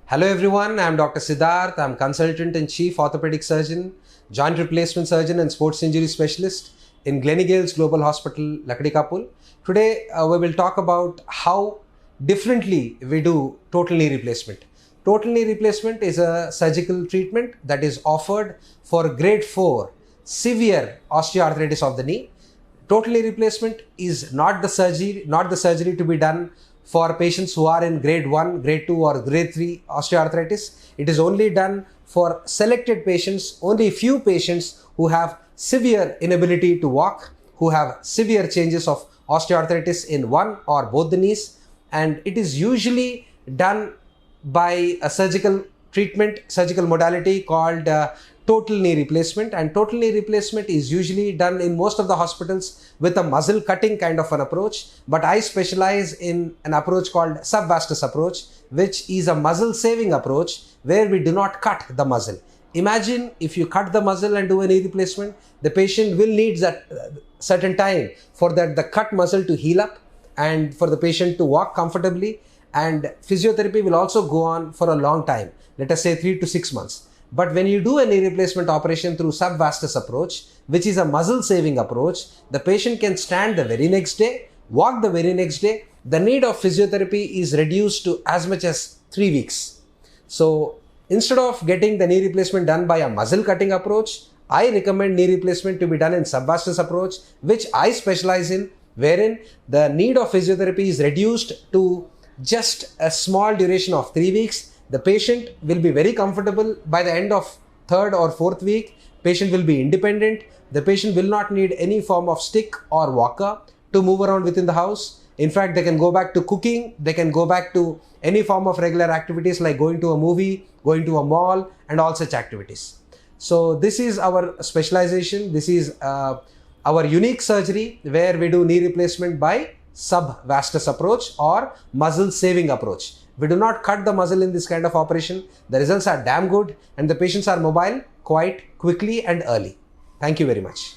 Hello everyone, I am Dr. Siddhartha. I am Consultant and Chief Orthopedic Surgeon, Joint Replacement Surgeon and Sports Injury Specialist in Gleneagles Global Hospital, Lakadikapul. Today we will talk about how differently we do total knee replacement. Total knee replacement is a surgical treatment that is offered for grade 4 severe osteoarthritis of the knee. Total knee replacement is not the surgery to be done for patients who are in grade 1, grade 2 or grade 3 osteoarthritis. It is only done for selected patients, only few patients who have severe inability to walk, who have severe changes of osteoarthritis in one or both the knees, and it is usually done by a surgical modality called total knee replacement. And total knee replacement is usually done in most of the hospitals with a muscle cutting kind of an approach, but I specialize in an approach called subvastus approach, which is a muscle saving approach where we do not cut the muscle. Imagine if you cut the muscle and do a knee replacement, the patient will need that certain time for that the cut muscle to heal up and for the patient to walk comfortably, and physiotherapy will also go on for a long time, let us say 3 to 6 months. But when you do a knee replacement operation through subvastus approach, which is a muscle saving approach, the patient can stand the very next day, walk the very next day. The need of physiotherapy is reduced to as much as 3 weeks. So instead of getting the knee replacement done by a muscle cutting approach, I recommend knee replacement to be done in subvastus approach, which I specialize in, wherein the need of physiotherapy is reduced to just a small duration of 3 weeks. The patient will be very comfortable by the end of 3rd or 4th week. Patient will be independent. The patient will not need any form of stick or walker to move around within the house. In fact, they can go back to cooking. They can go back to any form of regular activities like going to a movie, going to a mall, and all such activities. So this is our specialization. This is our unique surgery where we do knee replacement by subvastus approach or muscle saving approach. We do not cut the muscle in this kind of operation. The results are damn good and the patients are mobile quite quickly and early. Thank you very much.